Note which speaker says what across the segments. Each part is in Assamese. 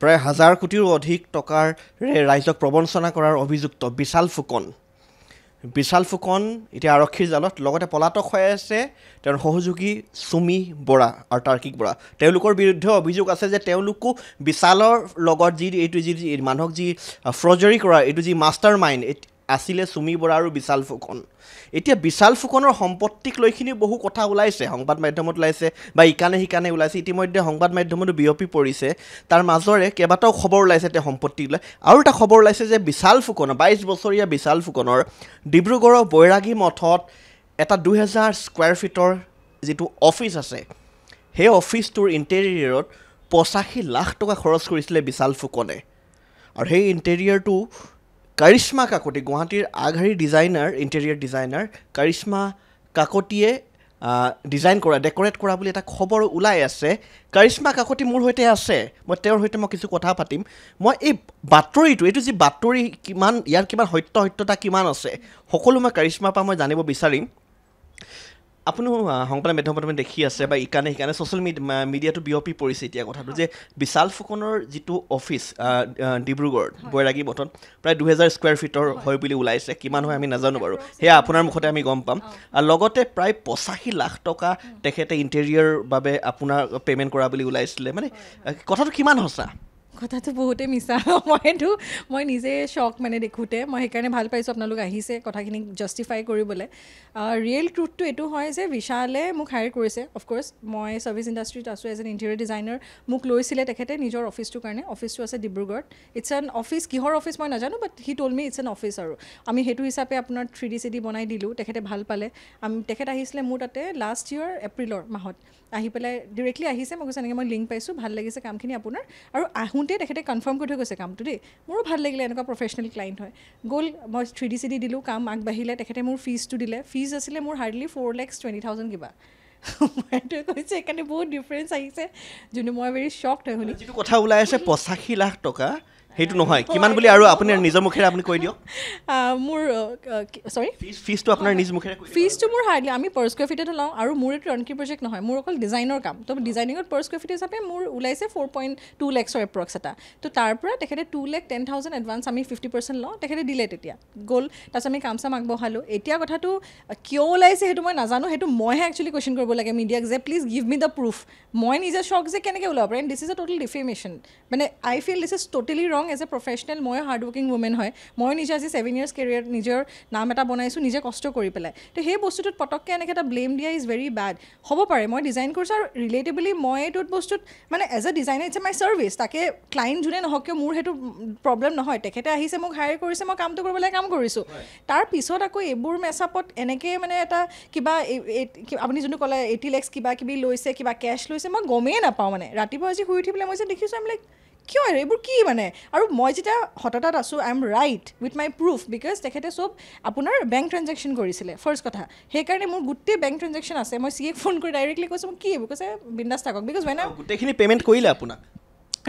Speaker 1: প্ৰায় 1000 কোটিৰো অধিক টকাৰ ৰাইজক প্ৰবঞ্চনা কৰাৰ অভিযুক্ত বিশাল ফুকন এতিয়া আৰক্ষীৰ জালত লগতে পলাতক হৈ আছে তেওঁৰ সহযোগী সুমি বৰা আৰু তাৰ্কিক বৰা তেওঁলোকৰ বিৰুদ্ধে অভিযোগ আছে যে তেওঁলোকো বিশালৰ লগত এইটো যি মানুহক যি ফ্ৰজাৰী কৰা এইটো যি মাষ্টাৰ মাইণ্ড আছিলে সুমি বৰা আৰু বিশাল ফুকন এতিয়া বিশাল ফুকনৰ সম্পত্তিক লৈখিনি বহু কথা ওলাইছে সংবাদ মাধ্যমত ওলাইছে বা ইকানে সিকানে ওলাইছে ইতিমধ্যে সংবাদ মাধ্যমতো বিয়পি পৰিছে তাৰ মাজৰে কেইবাটাও খবৰ ওলাইছে তেওঁ সম্পত্তি লৈ আৰু এটা খবৰ ওলাইছে যে বিশাল ফুকনৰ 22 বছৰীয়া বিশাল ফুকনৰ ডিব্ৰুগড়ৰ বৈৰাগী মঠত এটা 2000 স্কোৱাৰ ফিটৰ যিটো অফিচ আছে সেই অফিচটোৰ ইণ্টেৰিয়ৰত 85 লাখ টকা খৰচ কৰিছিলে বিশাল ফুকনে আৰু সেই ইণ্টেৰিয়ৰটো কাৰিশ্মা কাকতি গুৱাহাটীৰ আগশাৰীৰ ইণ্টেৰিয়ৰ ডিজাইনাৰ কাৰিশ্মা কাকতিয়ে ডিজাইন কৰা ডেকৰেট কৰা বুলি এটা খবৰ ওলাই আছে কাৰিশ্মা কাকতি মোৰ সৈতে আছে মই তেওঁৰ সৈতে মই কিছু কথা পাতিম মই এই বাতৰিটো এইটো যি বাতৰি কিমান ইয়াৰ কিমান সত্যতা কিমান আছে সকলো মই কাৰিশ্মাৰ পৰা মই জানিব বিচাৰিম আপুনিও সংবাদ মাধ্যমত দেখি আছে বা ইকানে সিকানে ছ'চিয়েল মিডিয়াটো বিয়পি পৰিছে এতিয়া কথাটো যে বিশাল ফুকনৰ যিটো অফিচ ডিব্ৰুগড় বৈৰাগী মঠত প্ৰায় 2000 স্কোৱাৰ ফিটৰ হয় বুলি ওলাইছে কিমান হয় আমি নাজানো বাৰু সেয়া আপোনাৰ মুখতে আমি গম পাম আৰু লগতে প্ৰায় 85 লাখ টকা তেখেতে ইণ্টেৰিয়ৰ বাবে আপোনাৰ পে'মেণ্ট কৰা বুলি ওলাইছিলে মানে কথাটো কিমান সঁচা
Speaker 2: কথাটো বহুতে মিছা মই নিজে শ্বক মানে দেখোঁতে মই সেইকাৰণে ভাল পাইছোঁ আপোনালোক আহিছে কথাখিনি জাষ্টিফাই কৰিবলৈ ৰিয়েল ট্ৰুথটো এইটো হয় যে বিশালে মোক হায়াৰ কৰিছে অফক'ৰ্ছ মই ছাৰ্ভিচ ইণ্ডাষ্ট্ৰীত আছোঁ এজ এন ইণ্টেৰিয়ৰ ডিজাইনাৰ মোক লৈছিলে তেখেতে নিজৰ অফিচটোৰ কাৰণে অফিচটো আছে ডিব্ৰুগড়ত ইটছ এন অফিচ কিহৰ অফিচ মই নাজানো but he told me it's an office আৰু আমি সেইটো হিচাপে আপোনাৰ 3D CD বনাই দিলোঁ তেখেতে ভাল পালে তেখেত আহিছিলে মোৰ তাতে লাষ্ট ইয়েৰ এপ্ৰিলৰ মাহত আহি পেলাই ডিৰেক্টলি আহিছে মই কৈছোঁ এনেকৈ মই লিংক পাইছোঁ ভাল লাগিছে কামখিনি আপোনাৰ আৰু আহোঁতে তেখেতে কনফাৰ্ম কৰি থৈ গৈছে কামটো দেই মোৰো ভাল লাগিলে এনেকুৱা প্ৰফেচনেল ক্লাইণ্ট হয় গ'ল মই 3D CD দিলোঁ কাম আগবাঢ়িলে তেখেতে মোৰ ফিজটো দিলে ফিজ আছিলে মোৰ হাৰ্ডলি 4,20,000 কিবা মইটোৱে কৈছোঁ সেইকাৰণে বহুত ডিফাৰেঞ্চ আহিছে যোনটো মই ভেৰি শ্বকড হয় শুনি
Speaker 1: যিটো কথা ওলাই আছে 85 লাখ টকা সেইটো নহয় কিমান বুলি আৰু আপুনি নিজৰ মুখেৰে আপুনি কৈ দিয়ক
Speaker 2: মোৰ চৰি
Speaker 1: ফিজটো আপোনাৰ নিজ মুখেৰে
Speaker 2: ফিজটো মোৰ হাৰ্ডলি আমি পাৰ স্কুৱেৰ ফিটত লওঁ আৰু মোৰ এইটো টাৰ্ণকি প্ৰজেক্ট নহয় মোৰ অকল ডিজাইনৰ কাম তো ডিজাইনিঙত পাৰ স্কুৱেৰ ফিট হিচাপে মোৰ ওলাইছে 4.2 লাখৰ এপ্ৰক্স এটা তো তাৰ পৰা তেখেতে 2,10,000 এডভান্স আমি 50% লওঁ তেখেতে দিলে তেতিয়া গ'ল তাৰপিছত আমি কাম চাম আগবঢ়ালোঁ এতিয়া কথাটো কিয় ওলাইছে সেইটো মই নাজানো সেইটো মইহে একচুৱেলি কুৱেশ্যন কৰিব লাগে মিডিয়াক যে please give me the proof মই নিজে শ্বক যে কেনেকৈ ওলাব পাৰে and this is a total defamation মানে I feel this is totally wrong as a professional মই হাৰ্ড ৱৰ্কিং ৱুমেন হয় মই নিজে আজি 7 years কেৰিয়াৰ নিজৰ নাম এটা বনাইছোঁ নিজে কষ্ট কৰি পেলাই তো সেই বস্তুটোত পটককৈ এনেকৈ এটা ব্লেম দিয়া ইজ ভেৰি বেড হ'ব পাৰে মই ডিজাইন কৰিছোঁ আৰু ৰিলেটেবলি মই এইটোত বস্তুত মানে as a designer it's a my service তাকে ক্লাইণ্ট যোনে নহওক কিয় মোৰ সেইটো প্ৰব্লেম নহয় তেখেতে আহিছে মোক হায়াৰ কৰিছে মই কামটো কৰিবলৈ কাম কৰিছোঁ তাৰ পিছত আকৌ এইবোৰ মেচআপত এনেকৈ মানে এটা কিবা আপুনি যোনটো ক'লে 80 lakhs কিবা কিবি লৈছে কিবা কেছ লৈছে মই গমেই নাপাওঁ মানে ৰাতিপুৱা আজি শুই উঠি পেলাই মই যে দেখিছোঁ আমি লাইক কিয় এইবোৰ কি মানে আৰু মই যেতিয়া হঠাৎ আছোঁ I am right with my proof because তেখেতে চব আপোনাৰ বেংক ট্ৰেঞ্জেকশ্যন কৰিছিলে ফাৰ্ষ্ট কথা সেইকাৰণে মোৰ গোটেই বেংক ট্ৰেঞ্জেকশ্যন আছে মই চিএক ফোন কৰি ডাইৰেক্টলি কৈছোঁ মোক কি এইবোৰ কৈছে বিন্দাছ থাকক বিকজ ৱেন
Speaker 1: গোটেইখিনি পে'মেণ্ট কৰিলে আপোনাক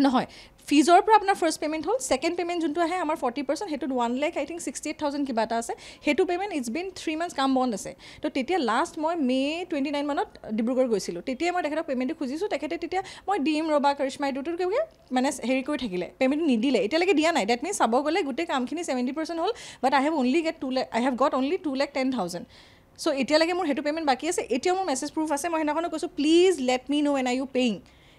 Speaker 2: নহয় ফিজৰ পৰা আপোনাৰ ফাৰ্ষ্ট পে'মেণ্ট হ'ল ছেকেণ্ড পে'মেণ্ট যোনটো আহে আমাৰ 40% সেইটোত 1,68,000 কিবা এটা আছে সেইটো পে'মেণ্ট ইটছ বিন 3 months কাম বন্ধ আছে তো তেতিয়া লাষ্ট মই May 29 মানত ডিব্ৰুগড় গৈছিলোঁ তেতিয়াই মই তেখেতক পে'মেণ্টটো খুজিছোঁ তেখেতে তেতিয়া মই দিম ৰবা কৰিশ্মা এইটোতো কিবা মানে হেৰি কৰি থাকিলে পে'মেণ্ট নিদিলে এতিয়ালৈকে দিয়া নাই ডেট মিনছ চাব গ'লে গোটেই কামখিনি 70% হ'ল বাট আই হেভ গট অনলি 2,10,000 চ' এতিয়ালৈকে মোৰ সেইটো পে'মেণ্ট বাকী আছে এতিয়াও মোৰ মেছেজ প্ৰুফ আছে মই সেইদিনাখনো কৈছোঁ please let me know' when are you paying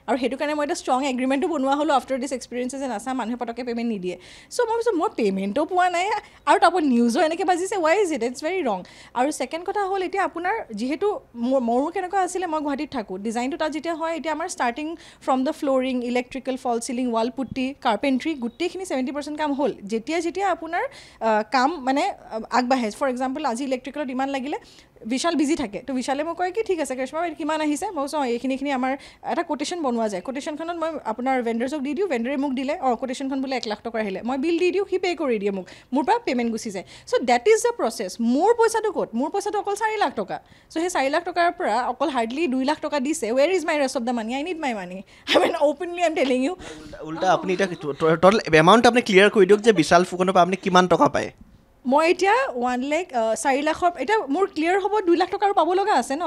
Speaker 2: আৰু সেইটো কাৰণে মই এটা ষ্ট্ৰং এগ্ৰিমেণ্টো বনোৱা হ'লোঁ আফটাৰ দিছ এক্সপিৰিয়েঞ্চেছ যে নাচা মানুহে পটককৈ পে'মেণ্ট নিদিয়ে চ' মই ভাবিছোঁ মই পে'মেণ্টো পোৱা নাই আৰু তাৰপৰা নিউজো এনেকৈ বাজিছে why is it it's very wrong আৰু ছেকেণ্ড কথা হ'ল এতিয়া আপোনাৰ যিহেতু মোৰো কেনেকুৱা আছিলে মই গুৱাহাটীত থাকোঁ ডিজাইনটো তাত যেতিয়া হয় এতিয়া আমাৰ starting from the flooring electrical ফল চিলিং ৱাল পুট্টি কাৰ্পেণ্ট্ৰি গোটেইখিনি 70% কাম হ'ল যেতিয়া আপোনাৰ কাম মানে আগবাঢ়ে ফৰ এক্সাম্পল আজি ইলেক্ট্ৰিকেলত ইমান লাগিলে বিশাল বিজি থাকে তো বিশালে মোক কয় কি ঠিক আছে কৰিশ্মা কিমান আহিছে মই কৈছোঁ এইখিনি আমাৰ এটা কোটেশ্যন বনোৱা যায় কোটেশ্যনখনত মই আপোনাৰ ভেণ্ডাৰ্ছক দি দিওঁ ভেণ্ডাৰে মোক দিলে কোটেশ্যনখন বোলে 1 লাখ টকাৰ আহিলে মই বিল দি দিওঁ সি পে' কৰি দিয়ে মোক মোৰ পৰা পে'মেণ্ট গুচি যায় চ' ডেট ইজ দ্য প্ৰচেছ মোৰ পইচাটো ক'ত মোৰ পইচাটো অকল 4 লাখ টকা চ' সেই 4 লাখ টকাৰ পৰা অকল হাৰ্ডলি 2 লাখ টকা দিছে where is my rest of the money I need my money I mean openly I am telling you
Speaker 1: উল্টা আপুনি এতিয়া টোটেল এমাউণ্ট আপুনি ক্লিয়াৰ কৰি দিয়ক যে বিশাল ফুকনৰ পৰা আপুনি কিমান টকা পায়
Speaker 2: মই এতিয়া 4 লাখৰ এতিয়া মোৰ ক্লিয়াৰ হ'ব 2 লাখ টকা আৰু পাব লগা আছে ন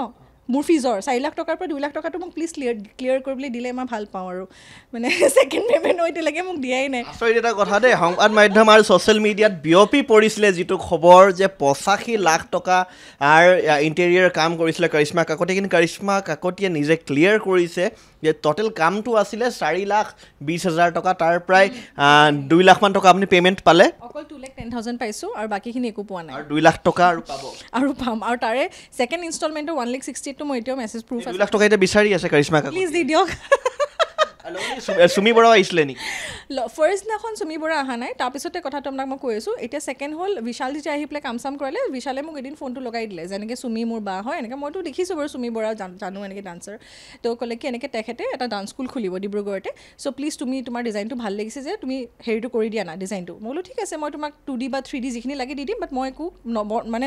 Speaker 2: মোৰ ফিজৰ 4 লাখ টকাৰ পৰা 2 লাখ টকাটো মোক প্লিজ ক্লিয়াৰ কৰিবলৈ দিলে মই ভাল পাওঁ আৰু মানে ছেকেণ্ড পে'মেণ্ট এতিয়ালৈকে মোক দিয়াই নাই
Speaker 1: আচৰিত এটা কথা দেই সংবাদ মাধ্যম আৰু ছ'চিয়েল মিডিয়াত বিয়পি পৰিছিলে যিটো খবৰ যে 85 লাখ টকা ইণ্টেৰিয়াৰ কাম কৰিছিলে কৰিশ্মা কাকতিয়ে কিন্তু কৰিশ্মা কাকতিয়ে নিজে ক্লিয়াৰ কৰিছে যে টোটেল কামটো আছিলে 4,20,000 টকা তাৰ প্ৰায় 2 লাখমান টকা আপুনি পে'মেণ্ট পালে
Speaker 2: অকল 2,10,000 পাইছোঁ আৰু বাকীখিনি একো পোৱা নাই
Speaker 1: আৰু 2 লাখ টকা আৰু পাব
Speaker 2: আৰু পাম আৰু তাৰে ছেকেণ্ড ইনষ্টলমেণ্টৰ 1,68,000টো মই এতিয়াও মেছেজ প্ৰুফ
Speaker 1: 2 লাখ টকা এতিয়া বিচাৰি আছে কৰিশ্মা কাকতি
Speaker 2: প্লিজ দি দিয়ক
Speaker 1: চুমি বৰা আহিছিলে নেকি
Speaker 2: ফাৰ্ষ্ট দিনাখন চুমি বৰা অহা নাই তাৰপিছতে কথাটো আপোনাক মই কৈ আছোঁ এতিয়া ছেকেণ্ড হ'ল বিশাল যেতিয়া আহি পেলাই কাম চাম কৰালে বিশালে মোক এদিন ফোনটো লগাই দিলে যেনেকৈ চুমি মোৰ বা হয় এনেকৈ মইতো দেখিছোঁ বাৰু চুমি বৰা জানো এনেকৈ ডান্সাৰ তো ক'লে কি এনেকৈ তেখেতে এটা ডান্স স্কুল খুলিব ডিব্ৰুগড়তে চ' প্লিজ তুমি তোমাৰ ডিজাইনটো ভাল লাগিছে যে তুমি হেৰিটো কৰি দিয়া না ডিজাইনটো মই বোলো ঠিক আছে মই তোমাক 2D বা 3D যিখিনি লাগে দি দিম বাট মই একো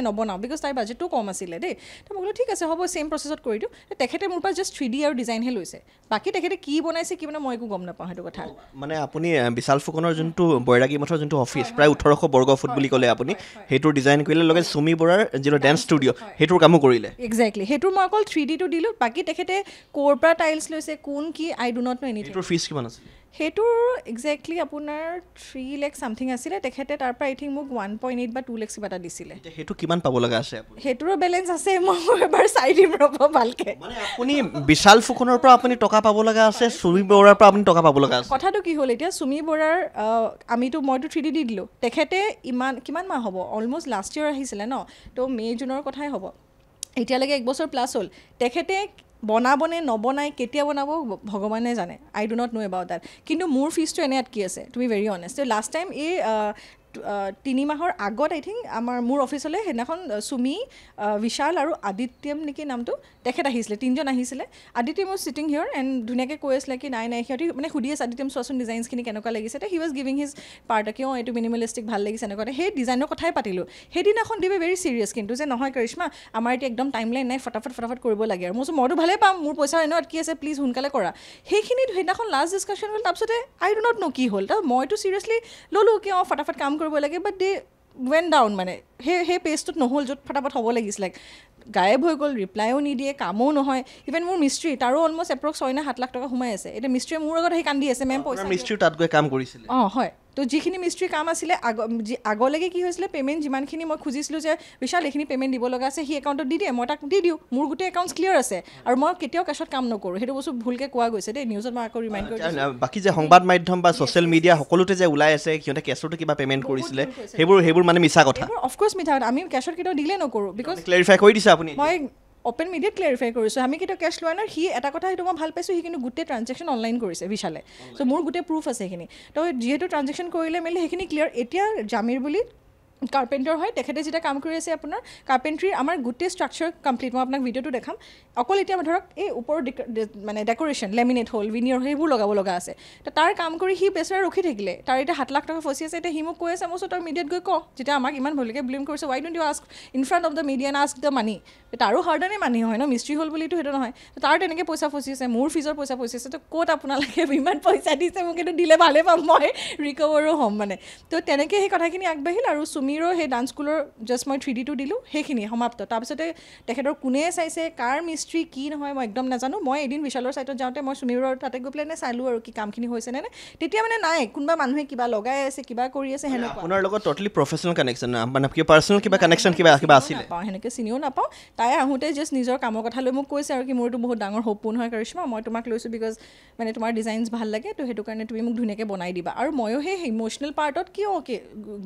Speaker 2: নবনাওঁ বিকজ তাইৰ বাজেটটো কম আছিলে দেই তো মই বোলো ঠিক আছে হ'ব ছেইম প্ৰচেছত কৰি দিওঁ তেখেতে মোৰ পৰা জাষ্ট 3D আৰু ডিজাইনহে লৈছে বাকী তেখেতে কি বনাইছে কি মানে মই একো গম নাপাওঁ সেইটো কথা
Speaker 1: মানে আপুনি বিশাল ফুকনৰ যোনটো বৈৰাগী মঠৰ যোনটো অফিচ প্ৰায় 1800 বৰ্গ ফুট বুলি ক'লে আপুনি সেইটোৰ ডিজাইন কৰিলে লগে চুমি বৰাৰ যিটো ডেন্স ষ্টুডিঅ' সেইটোৰ কামো কৰিলে
Speaker 2: এক্সেক্টলি সেইটোৰ মই অকল 3Dটো দিলোঁ বাকী তেখেতে ক'ৰ পৰা টাইলছ লৈছে কোন কি আই ডু নট ন' এনিথিং
Speaker 1: সেইটোৰ ফিজ কিমান আছিল
Speaker 2: সেইটোৰ এক্সেক্টলি আপোনাৰ 3 লাখ ছামথিং আছিলে তেখেতে তাৰ পৰা আই থিংক মোক 1.8 বা 2 লাখ কিবা এটা দিছিলে
Speaker 1: সেইটো কিমান পাব লগা আছে আপুনি
Speaker 2: সেইটোৰো বেলেঞ্চ আছে মই এবাৰ চাই দিম ৰ'ব ভালকৈ
Speaker 1: মানে আপুনি বিশাল ফুকনৰ পৰা আপুনি টকা পাব লগা আছে চুমি বৰাৰ পৰা আপুনি টকা পাব লগা আছে
Speaker 2: কথাটো কি হ'ল এতিয়া চুমি বৰাৰ মইতো 3D দি দিলোঁ তেখেতে কিমান মাহ হ'ব অলমষ্ট লাষ্ট ইয়েৰ আহিছিলে ন তো মে' জুনৰ কথাই হ'ব এতিয়ালৈকে 1 বছৰ প্লাছ হ'ল তেখেতে বনাবনে নবনাই কেতিয়া বনাব ভগৱানে জানে I do not know' about that কিন্তু মোৰ ফিজটো এনে ইয়াত কি আছে to be very honest last time এই 3 মাহৰ আগত আই থিংক মোৰ অফিচলৈ সেইদিনাখন চুমি বিশাল আৰু আদিত্যম নেকি নামটো তেখেত আহিছিলে 3জন আহিছিলে Adityam was cheating here and ধুনীয়াকৈ কৈ আছিলে কি নাই সিহঁতি মানে সুধি আছে আদিত্যম চোৱাচোন ডিজাইনছখিনি কেনেকুৱা লাগিছে he was giving his part কিয় এইটো মিনিমেলিষ্টিক ভাল লাগিছে এনেকুৱা সেই ডিজাইনৰ কথাই পাতিলোঁ সেইদিনাখন দিবে ভেৰি ছিৰিয়াছ কিন্তু যে নহয় কৰিশ্মা আমাৰ এতিয়া একদম টাইম লাইন নাই ফটাফট কৰিব লাগে আৰু মইতো ভালেই পাম মোৰ পইচা এনেও কি আছে প্লিজ সোনকালে কৰা সেইখিনি সেইদিনাখন লাষ্ট ডিছকাশ্যন হ'ল তাৰপিছতে আই ডু নট ন' কি হ'ল তাৰ মইতো ছিৰিয়াছলি ল'লোঁ কি ফটাফট কাম কৰিব লাগে বাট দে ৱেন ডাউন মানে সেই পেজটোত নহ'ল য'ত ফটাফট হ'ব লাগিছিলে গায়ব হৈ গ'ল ৰিপ্লাইও নিদিয়ে কামো নহয় ইভেন মোৰ মিস্ত্ৰী তাৰো অলমষ্ট এপ্ৰক্স 6-7 লাখ টকা সোমাই আছে এতিয়া মিস্ত্ৰীয়ে মোৰ আগত সেই কান্দি আছে মেম পইচা
Speaker 1: মিস্ত্ৰী তাত গৈ কাম কৰিছিলে
Speaker 2: হয় তো যিখিনি মিস্ত্ৰী কাম আছিলে আগলৈকে কি হৈছিলে পে'মেণ্ট যিমানখিনি মই খুজিছিলোঁ যে বিশাল এইখিনি পে'মেণ্ট দিব লগা আছে সি একাউণ্টত দি দিয়ে মই তাক দি দিওঁ মোৰ গোটেই একাউণ্টছ ক্লিয়াৰ আছে আৰু মই কেতিয়াও কেছত কাম নকৰোঁ সেইটো বস্তু ভুলকৈ কোৱা গৈছে দেই নিউজত মই আকৌ ৰিমাইণ্ড কৰি
Speaker 1: বাকী যে সংবাদ মাধ্যম বা ছ'চিয়েল মিডিয়া সকলোতে যে ওলাই আছে সিহঁতে কেছতো কিবা পে'মেণ্ট কৰিছিলে সেইবোৰ মানে মিছা কথা
Speaker 2: অফক'ৰ্ছ মিছা আমি কেছত কেতিয়াও ডিলে নকৰোঁ বিকজ
Speaker 1: ক্লেৰিফাই কৰি দিছে আপুনি
Speaker 2: মই অ'পেন মিডিয়াত ক্লেৰিফাই কৰিছোঁ আমি কেতিয়াও কেছ লোৱা নাই সি এটা কথা সেইটো মই ভাল পাইছোঁ সি কিন্তু গোটেই ট্ৰানজেকশ্যন অনলাইন কৰিছে বিশালে চ' মোৰ গোটেই প্ৰুফ আছে সেইখিনি তো যিহেতু ট্ৰানজেকশ্যন কৰিলে মেলি সেইখিনি ক্লিয়াৰ এতিয়া জামিৰ বুলি কাৰ্পেণ্টাৰ হয় তেখেতে যেতিয়া কাম কৰি আছে আপোনাৰ কাৰ্পেণ্ট্ৰিৰ আমাৰ গোটেই ষ্ট্ৰাকচাৰ কমপ্লিট মই আপোনাক ভিডিঅ'টো দেখাম অকল এতিয়া ধৰক এই ওপৰৰ মানে ডেক'ৰেশ্যন লেমিনেট হ'ল ভিনিয়ৰ সেইবোৰ লগাব লগা আছে তো তাৰ কাম কৰি সি বেচেৰা ৰখি থাকিলে তাৰ এতিয়া 7 লাখ টকা ফচি আছে এতিয়া সি মোক কৈ আছে মই তই মিডিয়াত গৈ কওঁ যেতিয়া আমাক ইমান ভালকৈ ব্লেম কৰিছে why don't you ask in front of the media and ask the money তাৰো হাৰ্ডানে মানি হয় ন মিস্ত্ৰী হ'ল বুলিতো সেইটো নহয় তাৰ তেনেকৈ পইচা ফচি আছে মোৰ ফিজৰ পইচা ফচি আছে তো ক'ত আপোনালোকে ইমান পইচা দিছে মোক কিন্তু দিলে ভালেই পাম মই ৰিকভাৰো হ'ম মানে তো তেনেকৈ সেই কথাখিনি আগবাঢ়িল আৰু চুমিৰো সেই ডান্স স্কুলৰ জাষ্ট মই 3Dটো দিলোঁ সেইখিনি সমাপ্ত তাৰপিছতে তেখেতৰ কোনে চাইছে কাৰ মিস্ত্ৰী কি নহয় মই একদম নাজানো মই এদিন বিশালৰ ছাইটত যাওঁতে মই চুমিৰৰ তাতে গৈ পেলাই চালোঁ আৰু কি কামখিনি হৈছে নে তেতিয়া মানে নাই কোনোবা মানুহে কিবা লগাই আছে কিবা কৰি আছে সেনেকুৱা
Speaker 1: আপোনাৰ লগত ট'টেলি প্ৰফেচনেল কানেকশ্যন মানে কি পাৰ্চনেল কিবা কানেকশ্যন কিবা আছিলে
Speaker 2: নাপাওঁ সেনেকৈ চিনিও নাপাওঁ তাই আহোঁতে জাষ্ট নিজৰ কামৰ কথা লৈ মোক কৈছে আৰু কি মোৰতো বহুত ডাঙৰ সপোন হয় কৰিশ্মা মই তোমাক লৈছোঁ বিকজ মানে তোমাৰ ডিজাইনছ ভাল লাগে তো সেইটো কাৰণে তুমি মোক ধুনীয়াকৈ বনাই দিবা আৰু ময়ো সেই ইম'চনেল পাৰ্টত কিয়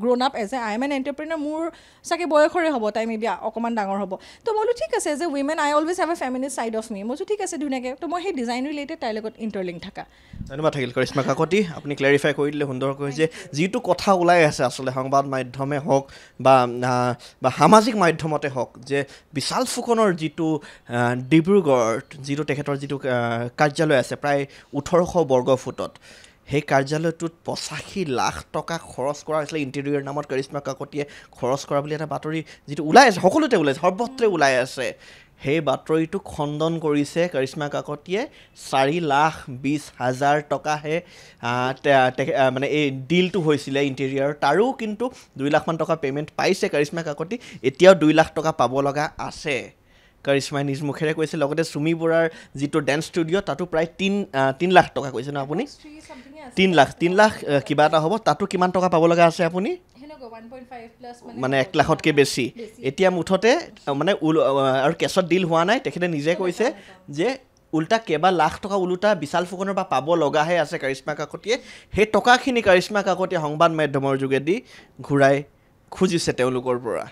Speaker 2: grown up as a I am an entrepreneur মোৰ চাগে বয়সৰে হ'ব তাই মে বি অকণমান ডাঙৰ হ'ব তো মই বোলো ঠিক আছে as a women I always have a feminist side of me মই কৈছোঁ ঠিক আছে ধুনীয়াকৈ তো মই সেই ডিজাইন ৰিলেটেড তাইৰ লগত ইণ্টাৰলিংক থকা
Speaker 1: ধন্যবাদ থাকিল কৰিশ্মা কাকতি আপুনি ক্লেৰিফাই কৰি দিলে সুন্দৰকৈ যে যিটো কথা ওলাই আছে আচলতে সংবাদ মাধ্যমে হওক বা সামাজিক মাধ্যমতে হওক যে বিশাল ফুকনৰ যিটো ডিব্ৰুগড়ত যিটো তেখেতৰ যিটো কাৰ্যালয় আছে প্ৰায় 1800 বৰ্গ ফুটত সেই কাৰ্যালয়টোত 85 লাখ টকা খৰচ কৰা হৈছিলে ইণ্টেৰিয়ৰ নামত কৰিশ্মা কাকতিয়ে খৰচ কৰা বুলি এটা বাতৰি যিটো ওলাই আছে সকলোতে ওলাইছে সৰ্বত্ৰে ওলাই আছে সেই বাতৰিটো খণ্ডন কৰিছে কৰিশ্মা কাকতিয়ে 4,20,000 টকাহে মানে এই ডিলটো হৈছিলে ইণ্টেৰিয়ৰ তাৰো কিন্তু 2 লাখমান টকা পে'মেণ্ট পাইছে কৰিশ্মা কাকতি এতিয়াও 2 লাখ টকা পাব লগা আছে কাৰিশ্মাই নিজ মুখেৰে কৈছে লগতে চুমি বৰাৰ যিটো ডেন্স ষ্টুডিঅ' তাতো প্ৰায় 3 লাখ টকা কৈছে ন আপুনি 3 লাখ কিবা এটা হ'ব তাতো কিমান টকা পাব লগা আছে আপুনি মানে 1 লাখতকৈ বেছি এতিয়া মুঠতে মানে আৰু কেছত ডিল হোৱা নাই তেখেতে নিজে কৈছে যে উল্টা কেইবা লাখ টকা ওলোটা বিশাল ফুকনৰ পৰা পাব লগাহে আছে কাৰিশ্মা কাকতিয়ে সেই টকাখিনি কাৰিশ্মা কাকতিয়ে সংবাদ মাধ্যমৰ যোগেদি ঘূৰাই খুজিছে তেওঁলোকৰ পৰা